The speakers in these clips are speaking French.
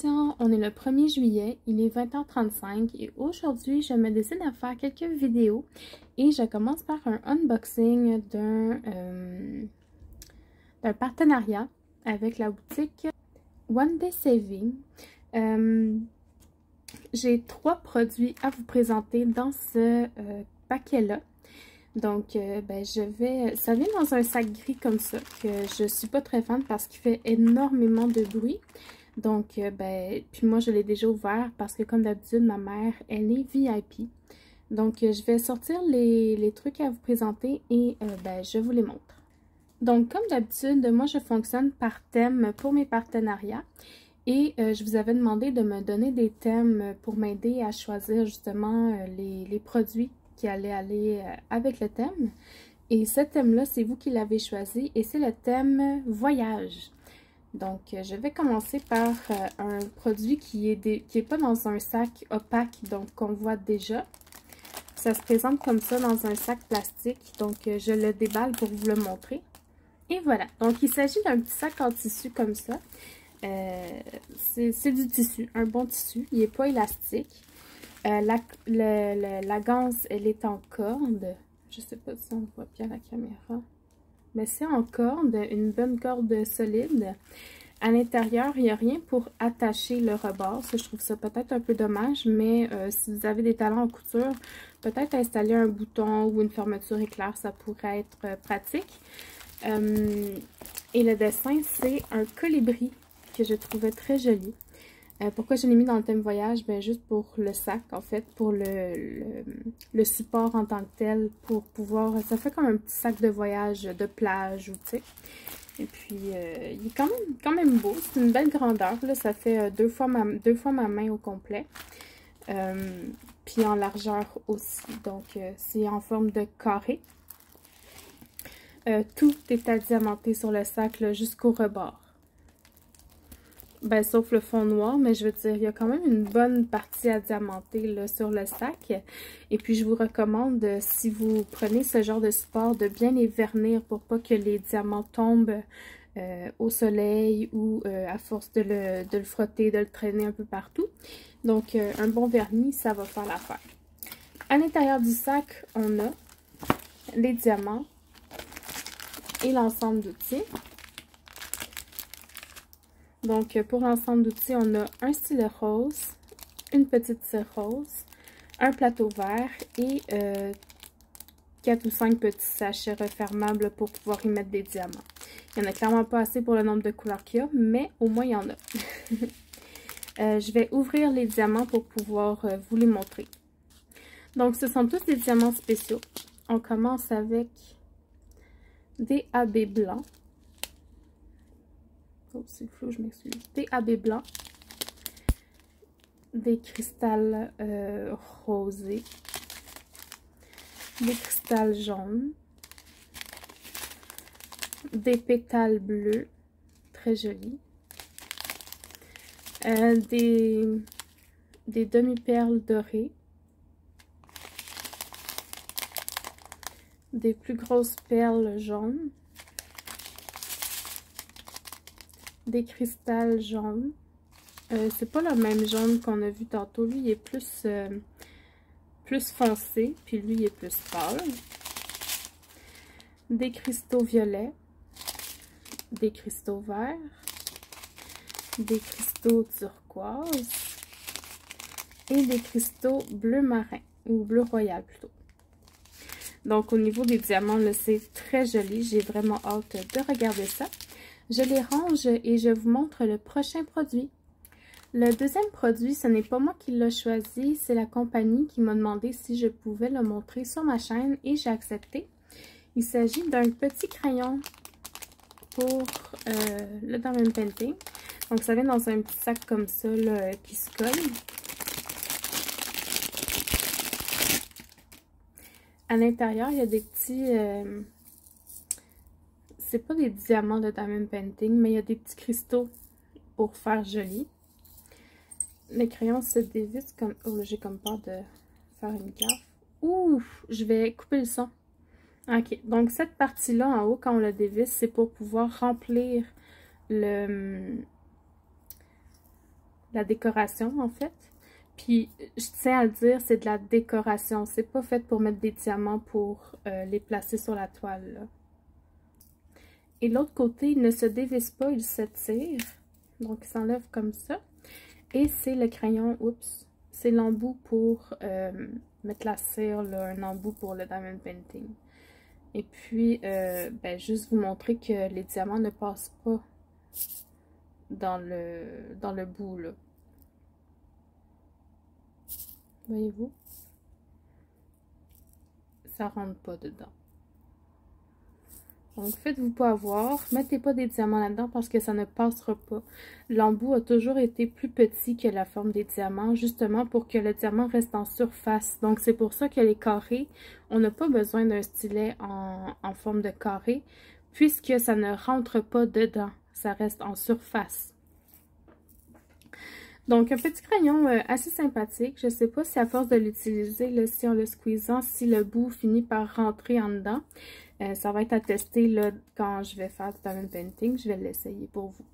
Christian, on est le 1er juillet, il est 20h35 et aujourd'hui je me décide à faire quelques vidéos et je commence par un unboxing d'un partenariat avec la boutique One Day Saving. J'ai 3 produits à vous présenter dans ce paquet-là. Donc, ça vient dans un sac gris comme ça, que je suis pas très fan parce qu'il fait énormément de bruit. Donc, puis moi, je l'ai déjà ouvert parce que comme d'habitude, ma mère, elle est VIP. Donc, je vais sortir les trucs à vous présenter et je vous les montre. Donc, comme d'habitude, moi, je fonctionne par thème pour mes partenariats. Et je vous avais demandé de me donner des thèmes pour m'aider à choisir justement les produits qui allaient aller avec le thème. Et ce thème-là, c'est vous qui l'avez choisi et c'est le thème voyage. Donc, je vais commencer par un produit qui est pas dans un sac opaque, donc qu'on voit déjà. Ça se présente comme ça dans un sac plastique, donc je le déballe pour vous le montrer. Et voilà, donc il s'agit d'un petit sac en tissu comme ça. C'est du tissu, un bon tissu, il n'est pas élastique. La ganse, elle est en corde. Je sais pas si on voit bien la caméra. Mais c'est en corde, une bonne corde solide. À l'intérieur, il n'y a rien pour attacher le rebord. Ça, je trouve ça peut-être un peu dommage, mais si vous avez des talents en couture, peut-être installer un bouton ou une fermeture éclair, ça pourrait être pratique. Et le dessin, c'est un colibri que je trouvais très joli. Pourquoi je l'ai mis dans le thème voyage? Ben, juste pour le sac, en fait, pour le support en tant que tel, pour pouvoir... Ça fait comme un petit sac de voyage de plage, ou tu sais. Et puis, il est quand même beau. C'est une belle grandeur, là. Ça fait deux fois ma main au complet. Puis en largeur aussi. Donc, c'est en forme de carré. Tout est adiamanté sur le sac, jusqu'au rebord. Ben, sauf le fond noir, mais je veux dire, il y a quand même une bonne partie à diamanter là, sur le sac. Et puis, je vous recommande, si vous prenez ce genre de support, de bien les vernir pour pas que les diamants tombent au soleil ou à force de le frotter, de le traîner un peu partout. Donc, un bon vernis, ça va faire l'affaire. À l'intérieur du sac, on a les diamants et l'ensemble d'outils. Donc, pour l'ensemble d'outils, on a un stylet rose, une petite cire rose, un plateau vert et 4 ou 5 petits sachets refermables pour pouvoir y mettre des diamants. Il n'y en a clairement pas assez pour le nombre de couleurs qu'il y a, mais au moins il y en a. Je vais ouvrir les diamants pour pouvoir vous les montrer. Donc, ce sont tous des diamants spéciaux. On commence avec des AB blancs. Oh, c'est flou, je m'excuse. Des AB blancs. Des cristals rosés. Des cristals jaunes. Des pétales bleus. Très jolis. Des demi-perles dorées. Des plus grosses perles jaunes. Des cristals jaunes. C'est pas le même jaune qu'on a vu tantôt. Lui, il est plus foncé, puis lui, il est plus pâle. Des cristaux violets. Des cristaux verts. Des cristaux turquoise. Et des cristaux bleu marin, ou bleu royal plutôt. Donc, au niveau des diamants, c'est très joli. J'ai vraiment hâte de regarder ça. Je les range et je vous montre le prochain produit. Le deuxième produit, ce n'est pas moi qui l'ai choisi, c'est la compagnie qui m'a demandé si je pouvais le montrer sur ma chaîne et j'ai accepté. Il s'agit d'un petit crayon pour le Diamond Painting. Donc, ça vient dans un petit sac comme ça là, qui se colle. À l'intérieur, il y a des petits... c'est pas des diamants de Diamond Painting, mais il y a des petits cristaux pour faire joli. Les crayons se dévissent comme... Oh, j'ai comme peur de faire une gaffe. Ouh, je vais couper le son. Ok, donc cette partie-là en haut, quand on la dévisse, c'est pour pouvoir remplir le la décoration en fait. Puis, je tiens à le dire, c'est de la décoration. C'est pas fait pour mettre des diamants pour les placer sur la toile, là. Et l'autre côté, il ne se dévisse pas, il s'étire. Donc, il s'enlève comme ça. Et c'est le crayon, oups, c'est l'embout pour mettre la cire, là, un embout pour le diamond painting. Et puis, ben, juste vous montrer que les diamants ne passent pas dans le bout, là. Voyez-vous? Ça rentre pas dedans. Donc, faites-vous pas avoir. Mettez pas des diamants là-dedans parce que ça ne passera pas. L'embout a toujours été plus petit que la forme des diamants, justement pour que le diamant reste en surface. Donc, c'est pour ça que les carrés, on n'a pas besoin d'un stylet en forme de carré, puisque ça ne rentre pas dedans. Ça reste en surface. Donc, un petit crayon assez sympathique. Je ne sais pas si à force de l'utiliser, si en le squeezant, si le bout finit par rentrer en dedans. Ça va être à tester là, quand je vais faire du diamond painting. Je vais l'essayer pour vous.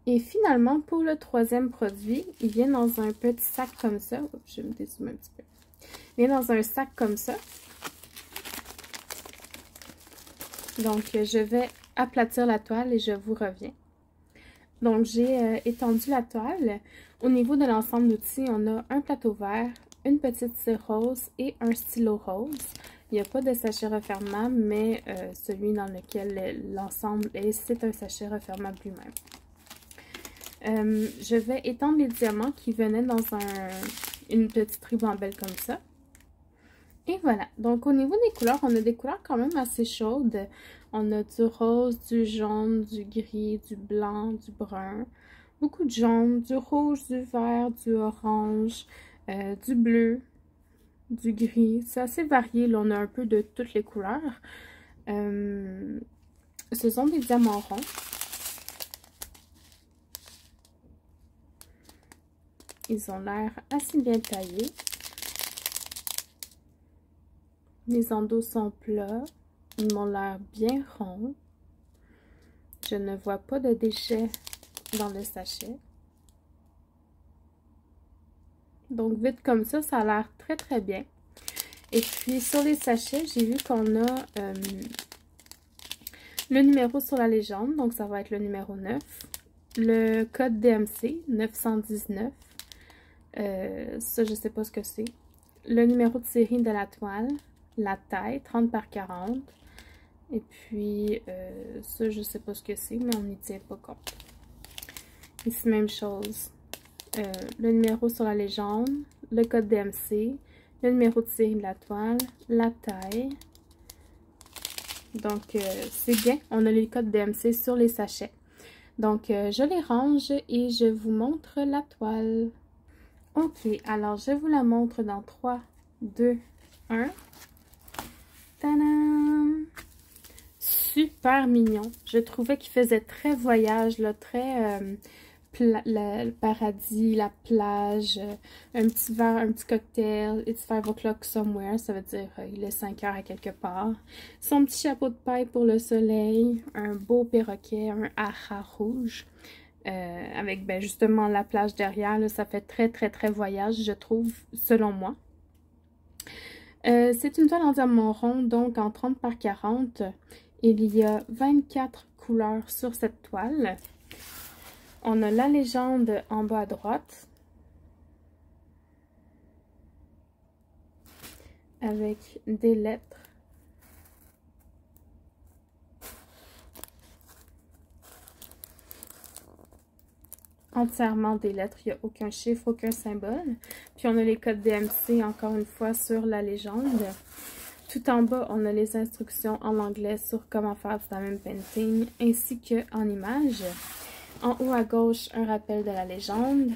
Et finalement, pour le troisième produit, il vient dans un petit sac comme ça. Oups, je vais me dézoomer un petit peu. Il vient dans un sac comme ça. Donc, je vais aplatir la toile et je vous reviens. Donc, j'ai étendu la toile. Au niveau de l'ensemble d'outils, on a un plateau vert, une petite cire rose et un stylo rose. Il n'y a pas de sachet refermable, mais celui dans lequel l'ensemble est, c'est un sachet refermable lui-même. Je vais étendre les diamants qui venaient dans une petite ribambelle comme ça. Et voilà. Donc, au niveau des couleurs, on a des couleurs quand même assez chaudes. On a du rose, du jaune, du gris, du blanc, du brun. Beaucoup de jaune, du rouge, du vert, du orange, du bleu, du gris. C'est assez varié. Là, on a un peu de toutes les couleurs. Ce sont des diamants ronds. Ils ont l'air assez bien taillés. Les endos sont plats. Ils m'ont l'air bien ronds. Je ne vois pas de déchets dans le sachet. Donc, vite comme ça a l'air très très bien. Et puis, sur les sachets, j'ai vu qu'on a le numéro sur la légende. Donc, ça va être le numéro 9. Le code DMC, 919. Ça, je ne sais pas ce que c'est. Le numéro de série de la toile. La taille, 30 par 40. Et puis, ça, je ne sais pas ce que c'est, mais on n'y tient pas compte. Ici, même chose. Le numéro sur la légende, le code DMC, le numéro de série de la toile, la taille. Donc, c'est bien. On a les codes DMC sur les sachets. Donc, je les range et je vous montre la toile. Ok, alors je vous la montre dans 3, 2, 1. Tadam! Super mignon. Je trouvais qu'il faisait très voyage, là, très le paradis, la plage, un petit verre, un petit cocktail, it's 5 o'clock somewhere, ça veut dire il est 5 heures à quelque part. Son petit chapeau de paille pour le soleil, un beau perroquet, un haha rouge, avec ben, justement la plage derrière, là, ça fait très très très voyage, je trouve, selon moi. C'est une toile en diamant rond, donc en 30 par 40. Il y a 24 couleurs sur cette toile. On a la légende en bas à droite. Avec des lettres. Entièrement des lettres, il n'y a aucun chiffre, aucun symbole. Puis on a les codes DMC encore une fois sur la légende. Tout en bas, on a les instructions en anglais sur comment faire du diamond painting ainsi qu'en images. En haut à gauche, un rappel de la légende.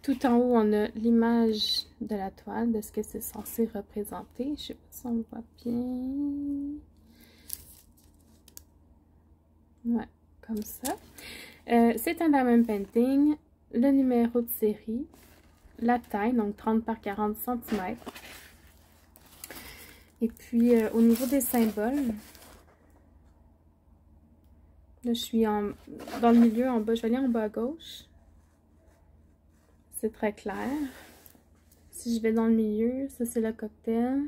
Tout en haut, on a l'image de la toile, de ce que c'est censé représenter. Je ne sais pas si on voit bien. Ouais, comme ça. C'est un diamond painting, le numéro de série, la taille, donc 30 par 40 cm. Et puis, au niveau des symboles, là, je suis dans le milieu, en bas. Je vais aller en bas à gauche. C'est très clair. Si je vais dans le milieu, ça c'est le cocktail.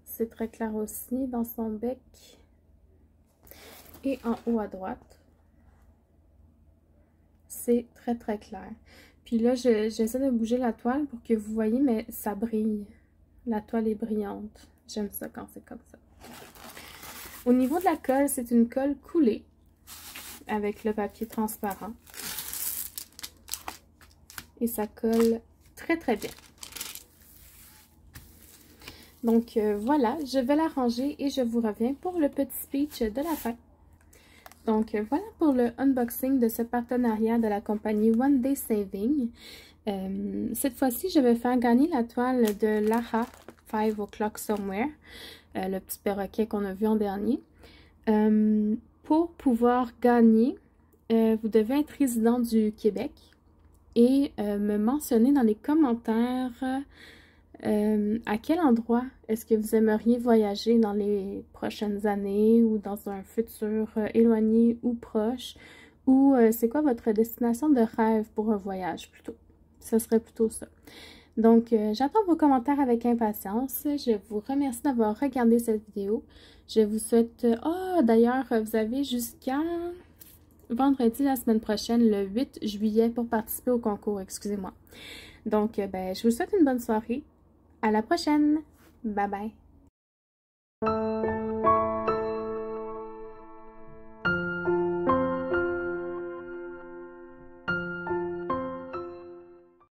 C'est très clair aussi dans son bec. Et en haut à droite, c'est très très clair. Puis là, j'essaie de bouger la toile pour que vous voyez, mais ça brille. La toile est brillante. J'aime ça quand c'est comme ça. Au niveau de la colle, c'est une colle coulée avec le papier transparent. Et ça colle très très bien. Donc voilà, je vais la ranger et je vous reviens pour le petit speech de la fin. Donc voilà pour le unboxing de ce partenariat de la compagnie One Day Saving. Cette fois-ci, je vais faire gagner la toile de Laha 5 O'Clock Somewhere, le petit perroquet qu'on a vu en dernier. Pour pouvoir gagner, vous devez être résident du Québec et me mentionner dans les commentaires à quel endroit est-ce que vous aimeriez voyager dans les prochaines années ou dans un futur éloigné ou proche, ou c'est quoi votre destination de rêve pour un voyage plutôt. Ce serait plutôt ça. Donc, j'attends vos commentaires avec impatience. Je vous remercie d'avoir regardé cette vidéo. Je vous souhaite... d'ailleurs, vous avez jusqu'à vendredi la semaine prochaine, le 8 juillet, pour participer au concours, excusez-moi. Donc, je vous souhaite une bonne soirée. À la prochaine! Bye bye!